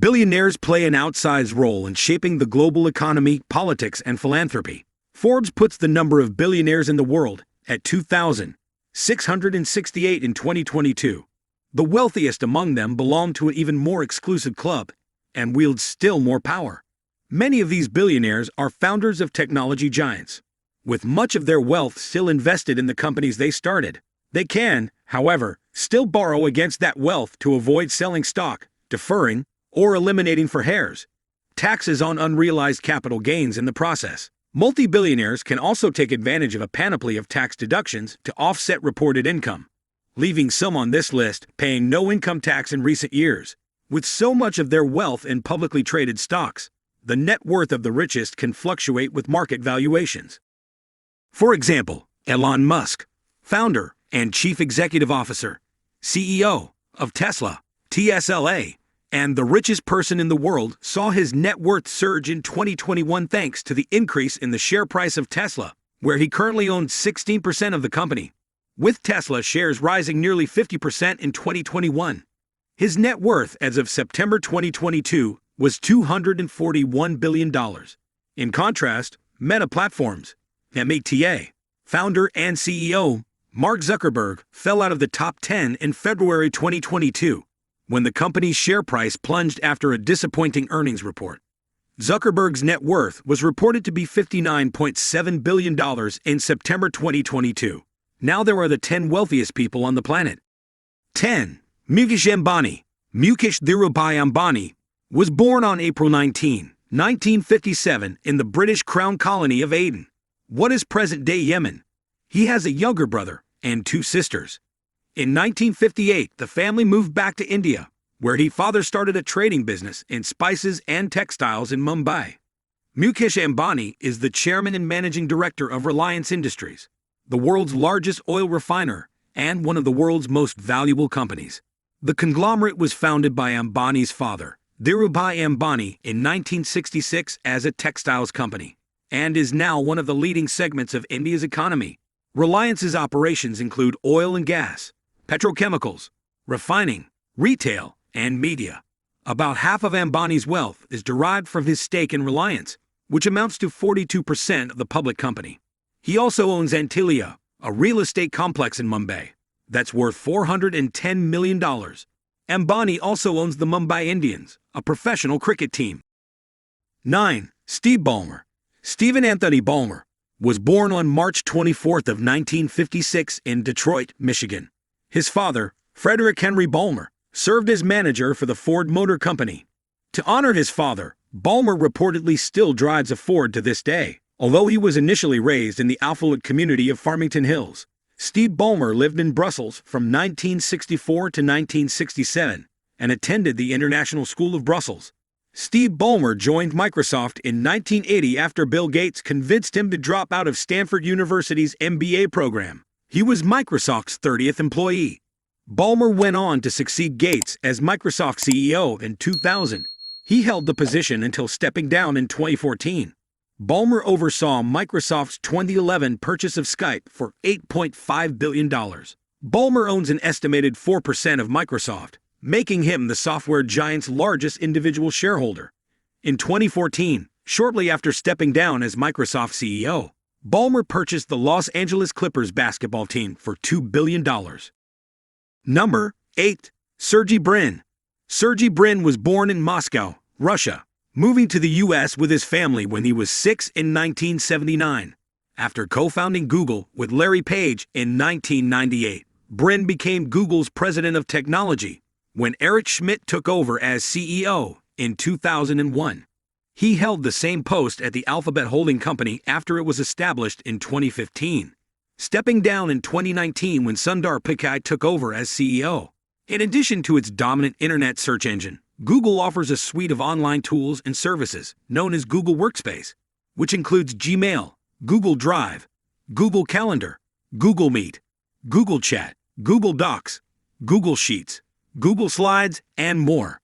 Billionaires play an outsized role in shaping the global economy, politics, and philanthropy. Forbes puts the number of billionaires in the world at 2,668 in 2022. The wealthiest among them belong to an even more exclusive club and wield still more power. Many of these billionaires are founders of technology giants, with much of their wealth still invested in the companies they started. They can, however, still borrow against that wealth to avoid selling stock, deferring, or eliminating for heirs taxes on unrealized capital gains in the process. Multi-billionaires can also take advantage of a panoply of tax deductions to offset reported income, leaving some on this list paying no income tax in recent years. With so much of their wealth in publicly traded stocks, the net worth of the richest can fluctuate with market valuations. For example, Elon Musk, founder and chief executive officer, CEO of Tesla, TSLA, and the richest person in the world, saw his net worth surge in 2021 thanks to the increase in the share price of Tesla, where he currently owns 16% of the company, with Tesla shares rising nearly 50% in 2021. His net worth as of September 2022 was $241 billion. In contrast, Meta Platforms, META, founder and CEO, Mark Zuckerberg, fell out of the top 10 in February 2022, when the company's share price plunged after a disappointing earnings report. Zuckerberg's net worth was reported to be $59.7 billion in September 2022. Now there are the 10 wealthiest people on the planet. 10. Mukesh Ambani. Mukesh Dhirubhai Ambani was born on April 19, 1957 in the British Crown colony of Aden, what is present-day Yemen. He has a younger brother and 2 sisters. In 1958, the family moved back to India, where his father started a trading business in spices and textiles in Mumbai. Mukesh Ambani is the chairman and managing director of Reliance Industries, the world's largest oil refiner and one of the world's most valuable companies. The conglomerate was founded by Ambani's father, Dhirubhai Ambani, in 1966 as a textiles company, and is now one of the leading segments of India's economy. Reliance's operations include oil and gas, petrochemicals, refining, retail, and media. About half of Ambani's wealth is derived from his stake in Reliance, which amounts to 42% of the public company. He also owns Antilia, a real estate complex in Mumbai, that's worth $410 million. Ambani also owns the Mumbai Indians, a professional cricket team. 9. Steve Ballmer. Stephen Anthony Ballmer was born on March 24 of 1956 in Detroit, Michigan. His father, Frederick Henry Ballmer, served as manager for the Ford Motor Company. To honor his father, Ballmer reportedly still drives a Ford to this day, although he was initially raised in the affluent community of Farmington Hills. Steve Ballmer lived in Brussels from 1964 to 1967 and attended the International School of Brussels. Steve Ballmer joined Microsoft in 1980 after Bill Gates convinced him to drop out of Stanford University's MBA program. He was Microsoft's 30th employee. Ballmer went on to succeed Gates as Microsoft CEO in 2000. He held the position until stepping down in 2014. Ballmer oversaw Microsoft's 2011 purchase of Skype for $8.5 billion. Ballmer owns an estimated 4% of Microsoft, making him the software giant's largest individual shareholder. In 2014, shortly after stepping down as Microsoft CEO, Ballmer purchased the Los Angeles Clippers basketball team for $2 billion. Number 8. Sergey Brin. Sergey Brin was born in Moscow, Russia, moving to the U.S. with his family when he was 6 in 1979. After co-founding Google with Larry Page in 1998, Brin became Google's president of technology when Eric Schmidt took over as CEO in 2001. He held the same post at the Alphabet holding company after it was established in 2015, stepping down in 2019 when Sundar Pichai took over as CEO. In addition to its dominant internet search engine, Google offers a suite of online tools and services known as Google Workspace, which includes Gmail, Google Drive, Google Calendar, Google Meet, Google Chat, Google Docs, Google Sheets, Google Slides, and more.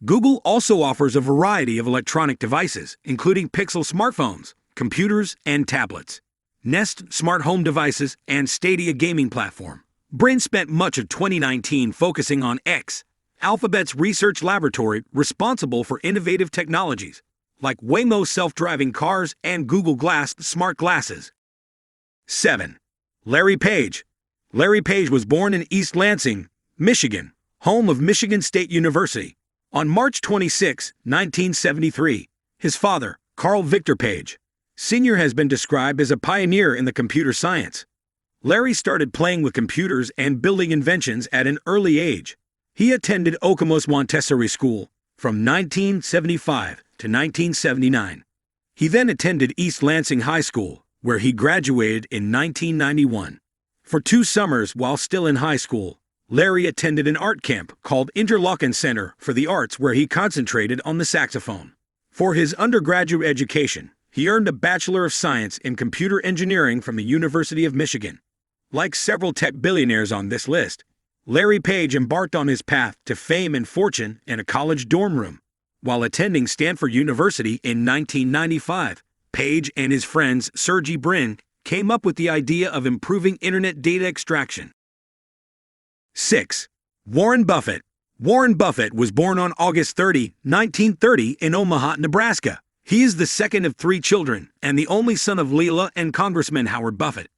Google also offers a variety of electronic devices, including Pixel smartphones, computers, and tablets, Nest smart home devices, and Stadia gaming platform. Brin spent much of 2019 focusing on X, Alphabet's research laboratory responsible for innovative technologies, like Waymo self-driving cars and Google Glass smart glasses. 7. Larry Page. Larry Page was born in East Lansing, Michigan, home of Michigan State University, on March 26, 1973. His father, Carl Victor Page, Sr., has been described as a pioneer in the computer science. Larry started playing with computers and building inventions at an early age. He attended Okemos Montessori School from 1975 to 1979. He then attended East Lansing High School, where he graduated in 1991. For 2 summers while still in high school, Larry attended an art camp called Interlochen Center for the Arts, where he concentrated on the saxophone. For his undergraduate education, he earned a Bachelor of Science in Computer Engineering from the University of Michigan. Like several tech billionaires on this list, Larry Page embarked on his path to fame and fortune in a college dorm room. While attending Stanford University in 1995, Page and his friends Sergey Brin came up with the idea of improving internet data extraction. 6. Warren Buffett. Warren Buffett was born on August 30, 1930 in Omaha, Nebraska. He is the second of 3 children and the only son of Leela and Congressman Howard Buffett.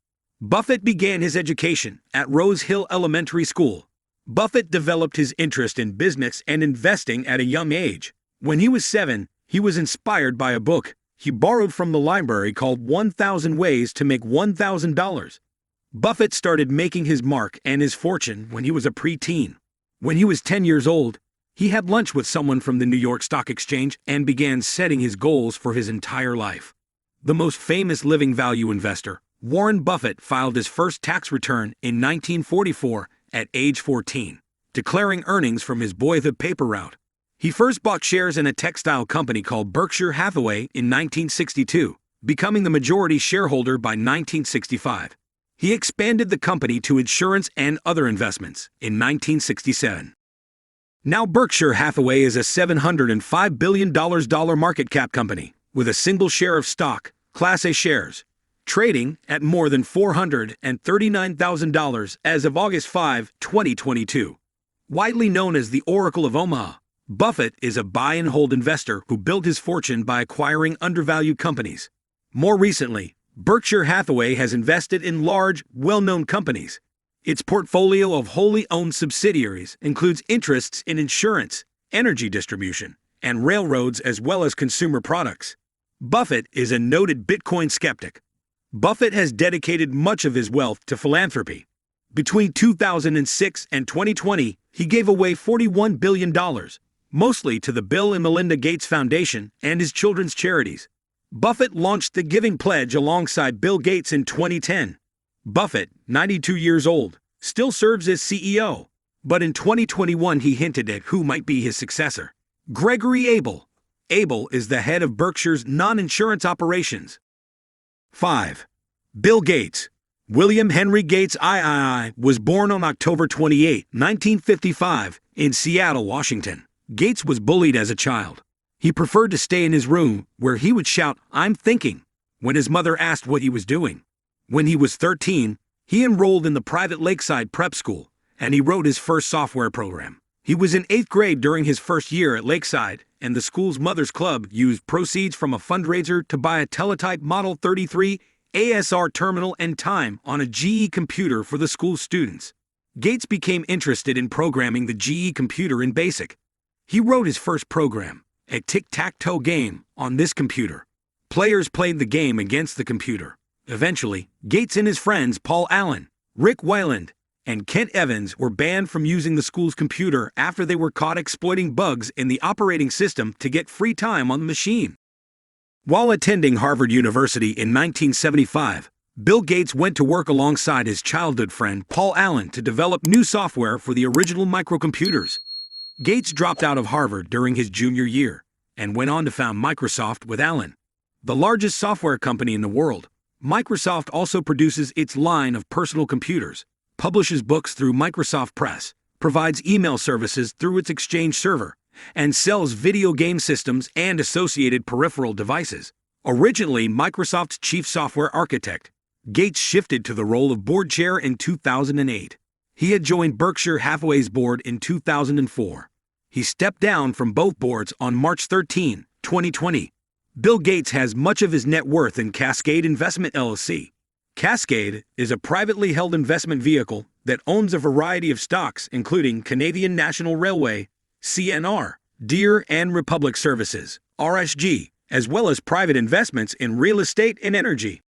Buffett began his education at Rose Hill Elementary School. Buffett developed his interest in business and investing at a young age. When he was 7, he was inspired by a book he borrowed from the library called 1,000 Ways to Make $1,000. Buffett started making his mark and his fortune when he was a preteen. When he was 10 years old, he had lunch with someone from the New York Stock Exchange and began setting his goals for his entire life. The most famous living value investor, Warren Buffett, filed his first tax return in 1944 at age 14, declaring earnings from his boyhood paper route. He first bought shares in a textile company called Berkshire Hathaway in 1962, becoming the majority shareholder by 1965. He expanded the company to insurance and other investments in 1967. Now Berkshire Hathaway is a $705 billion market cap company with a single share of stock, Class A shares, trading at more than $439,000 as of August 5, 2022. Widely known as the Oracle of Omaha, Buffett is a buy-and-hold investor who built his fortune by acquiring undervalued companies. More recently, Berkshire Hathaway has invested in large, well-known companies. Its portfolio of wholly owned subsidiaries includes interests in insurance, energy distribution, and railroads, as well as consumer products. Buffett is a noted Bitcoin skeptic. Buffett has dedicated much of his wealth to philanthropy. Between 2006 and 2020, he gave away $41 billion, mostly to the Bill and Melinda Gates Foundation and his children's charities. Buffett launched the Giving Pledge alongside Bill Gates in 2010. Buffett, 92 years old, still serves as CEO, but in 2021 he hinted at who might be his successor. Gregory Abel. Abel is the head of Berkshire's non-insurance operations. 5. Bill Gates. William Henry Gates III was born on October 28, 1955, in Seattle, Washington. Gates was bullied as a child. He preferred to stay in his room, where he would shout, "I'm thinking," when his mother asked what he was doing. When he was 13, he enrolled in the private Lakeside Prep School, and he wrote his first software program. He was in 8th grade during his first year at Lakeside, and the school's Mothers Club used proceeds from a fundraiser to buy a teletype Model 33 ASR terminal and time on a GE computer for the school students. Gates became interested in programming the GE computer in BASIC. He wrote his first program, a tic-tac-toe game, on this computer. Players played the game against the computer. Eventually, Gates and his friends Paul Allen, Rick Wayland, and Kent Evans were banned from using the school's computer after they were caught exploiting bugs in the operating system to get free time on the machine. While attending Harvard University in 1975, Bill Gates went to work alongside his childhood friend Paul Allen to develop new software for the original microcomputers. Gates dropped out of Harvard during his junior year and went on to found Microsoft with Allen. The largest software company in the world, Microsoft also produces its line of personal computers, publishes books through Microsoft Press, provides email services through its Exchange server, and sells video game systems and associated peripheral devices. Originally Microsoft's chief software architect, Gates shifted to the role of board chair in 2008. He had joined Berkshire Hathaway's board in 2004 He stepped down from both boards on March 13, 2020. Bill Gates has much of his net worth in Cascade Investment LLC. Cascade is a privately held investment vehicle that owns a variety of stocks, including Canadian National Railway, CNR, Deere and Republic Services, RSG, as well as private investments in real estate and energy.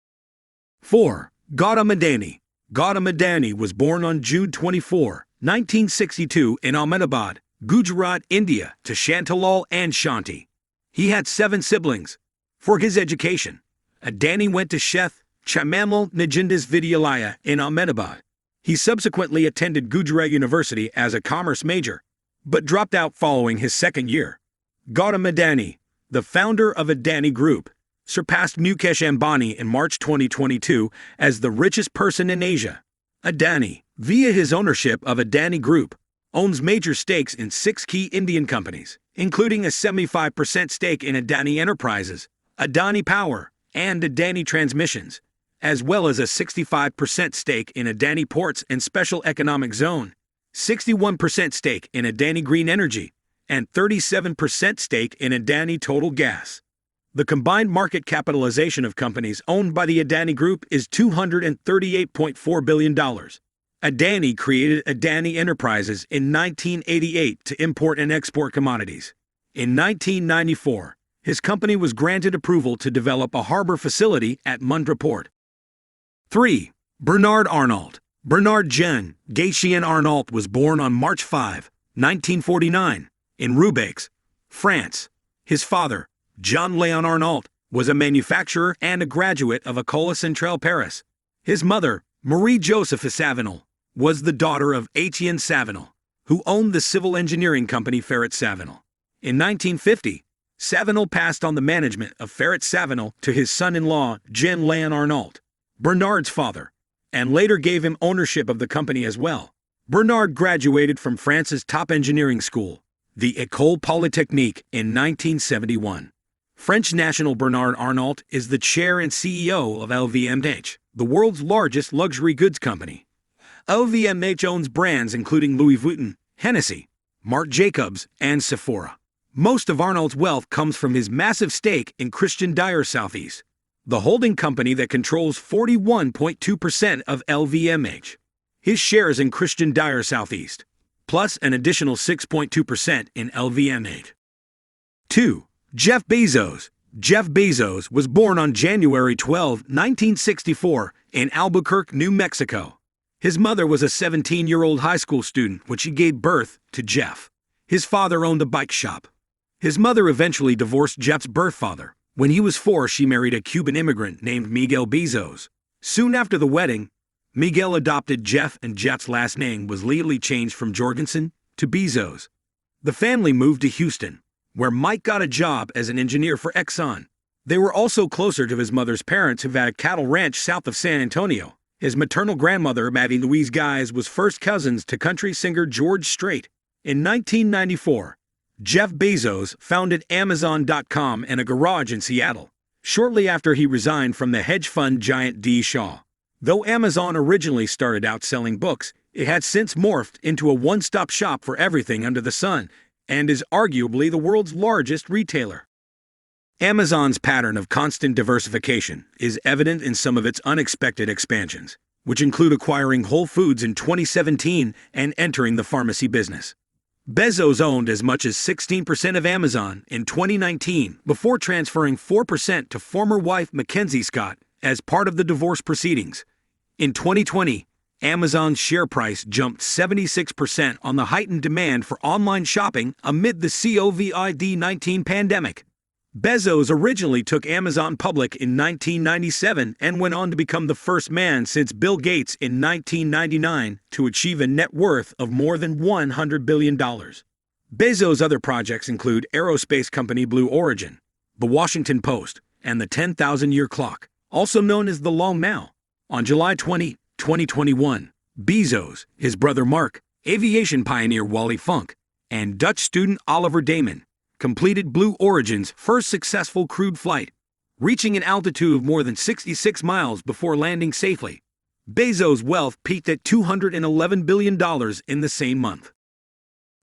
4. Gautam Adani. Gautam Adani was born on June 24, 1962 in Ahmedabad, Gujarat, India, to Shantilal and Shanti. He had 7 siblings. For his education, Adani went to Sheth Chamamal Najindis Vidyalaya in Ahmedabad. He subsequently attended Gujarat University as a commerce major, but dropped out following his second year. Gautam Adani, the founder of Adani Group, surpassed Mukesh Ambani in March 2022 as the richest person in Asia. Adani, via his ownership of Adani Group, owns major stakes in 6 key Indian companies, including a 75% stake in Adani Enterprises, Adani Power, and Adani Transmissions, as well as a 65% stake in Adani Ports and Special Economic Zone, 61% stake in Adani Green Energy, and 37% stake in Adani Total Gas. The combined market capitalization of companies owned by the Adani Group is $238.4 billion. Adani created Adani Enterprises in 1988 to import and export commodities. In 1994, his company was granted approval to develop a harbor facility at Mundra Port. 3. Bernard Arnault. Bernard Jean Gatien Arnault was born on March 5, 1949, in Roubaix, France. His father, Jean-Léon Arnault, was a manufacturer and a graduate of École Centrale Paris. His mother, Marie-Joseph Savinel, was the daughter of Etienne Savinel, who owned the civil engineering company Ferret Savinel. In 1950, Savinel passed on the management of Ferret Savinel to his son-in-law, Jean-Léon Arnault, Bernard's father, and later gave him ownership of the company as well. Bernard graduated from France's top engineering school, the École Polytechnique, in 1971. French national Bernard Arnault is the chair and CEO of LVMH, the world's largest luxury goods company. LVMH owns brands including Louis Vuitton, Hennessy, Marc Jacobs, and Sephora. Most of Arnault's wealth comes from his massive stake in Christian Dior Southeast, the holding company that controls 41.2% of LVMH. His shares in Christian Dior Southeast, plus an additional 6.2% in LVMH. 2. Jeff Bezos. Jeff Bezos was born on January 12, 1964, in Albuquerque, New Mexico. His mother was a 17-year-old high school student when she gave birth to Jeff. His father owned a bike shop. His mother eventually divorced Jeff's birth father. When he was 4, she married a Cuban immigrant named Miguel Bezos. Soon after the wedding, Miguel adopted Jeff, and Jeff's last name was legally changed from Jorgensen to Bezos. The family moved to Houston, where Mike got a job as an engineer for Exxon. They were also closer to his mother's parents, who had a cattle ranch south of San Antonio. His maternal grandmother, Maddie Louise Guys, was first cousins to country singer George Strait. In 1994, Jeff Bezos founded Amazon.com in a garage in Seattle, shortly after he resigned from the hedge fund giant D. Shaw. Though Amazon originally started out selling books, it had since morphed into a one-stop shop for everything under the sun, and is arguably the world's largest retailer. Amazon's pattern of constant diversification is evident in some of its unexpected expansions, which include acquiring Whole Foods in 2017 and entering the pharmacy business. Bezos owned as much as 16% of Amazon in 2019 before transferring 4% to former wife Mackenzie Scott as part of the divorce proceedings. In 2020, Amazon's share price jumped 76% on the heightened demand for online shopping amid the COVID-19 pandemic. Bezos originally took Amazon public in 1997 and went on to become the first man since Bill Gates in 1999 to achieve a net worth of more than $100 billion. Bezos' other projects include aerospace company Blue Origin, The Washington Post, and the 10,000-year clock, also known as the Long Now. On July 20, 2021, Bezos, his brother Mark, aviation pioneer Wally Funk, and Dutch student Oliver Damon completed Blue Origin's first successful crewed flight, reaching an altitude of more than 66 miles before landing safely. Bezos' wealth peaked at $211 billion in the same month.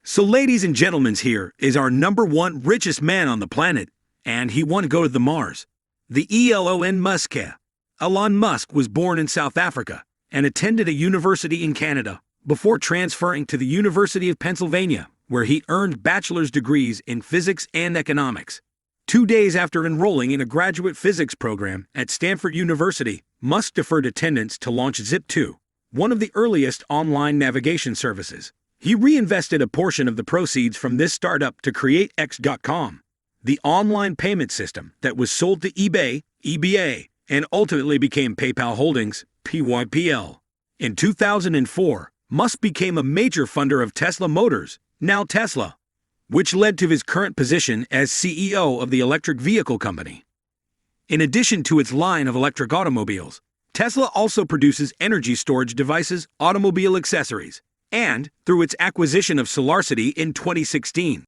So ladies and gentlemen, here is our #1 richest man on the planet, and he won't go to the Mars. The Elon Musk. Elon Musk was born in South Africa and attended a university in Canada before transferring to the University of Pennsylvania, where he earned bachelor's degrees in physics and economics. 2 days after enrolling in a graduate physics program at Stanford University, Musk deferred attendance to launch Zip2, one of the earliest online navigation services. He reinvested a portion of the proceeds from this startup to create X.com, the online payment system that was sold to eBay, EBA, and ultimately became PayPal Holdings, PYPL. In 2004, Musk became a major funder of Tesla Motors, now Tesla, which led to his current position as CEO of the electric vehicle company. In addition to its line of electric automobiles, Tesla also produces energy storage devices, automobile accessories, and through its acquisition of SolarCity in 2016.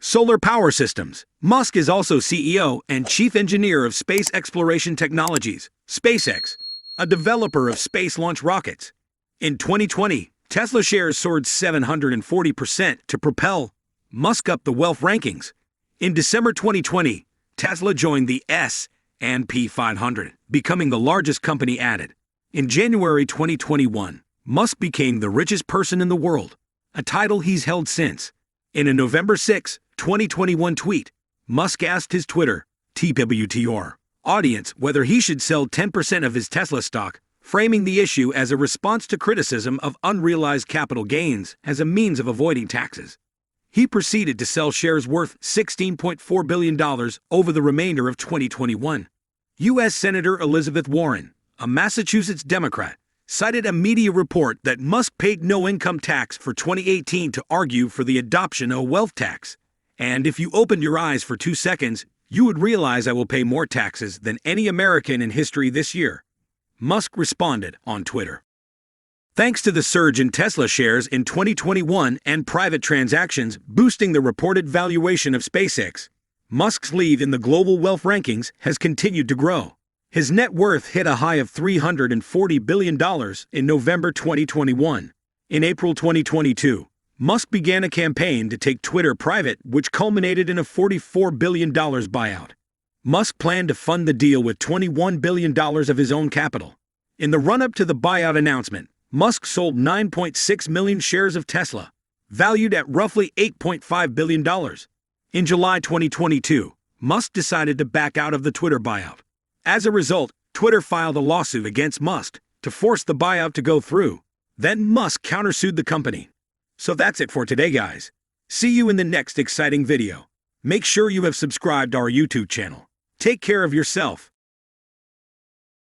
Solar Power Systems. Musk is also CEO and Chief Engineer of Space Exploration Technologies, SpaceX, a developer of space launch rockets. In 2020, Tesla shares soared 740% to propel Musk up the wealth rankings. In December 2020, Tesla joined the S&P 500, becoming the largest company added. In January 2021, Musk became the richest person in the world, a title he's held since. In a November 6, 2021 tweet, Musk asked his Twitter (TWTR) audience whether he should sell 10% of his Tesla stock, framing the issue as a response to criticism of unrealized capital gains as a means of avoiding taxes. He proceeded to sell shares worth $16.4 billion over the remainder of 2021. U.S. Senator Elizabeth Warren, a Massachusetts Democrat, cited a media report that Musk paid no income tax for 2018 to argue for the adoption of a wealth tax. And if you opened your eyes for 2 seconds, you would realize I will pay more taxes than any American in history this year. Musk responded on Twitter. Thanks to the surge in Tesla shares in 2021 and private transactions boosting the reported valuation of SpaceX, Musk's lead in the global wealth rankings has continued to grow. His net worth hit a high of $340 billion in November 2021. In April 2022, Musk began a campaign to take Twitter private, which culminated in a $44 billion buyout. Musk planned to fund the deal with $21 billion of his own capital. In the run-up to the buyout announcement, Musk sold 9.6 million shares of Tesla, valued at roughly $8.5 billion. In July 2022, Musk decided to back out of the Twitter buyout. As a result, Twitter filed a lawsuit against Musk to force the buyout to go through. Then Musk countersued the company. So that's it for today, guys. See you in the next exciting video. Make sure you have subscribed to our YouTube channel. Take care of yourself.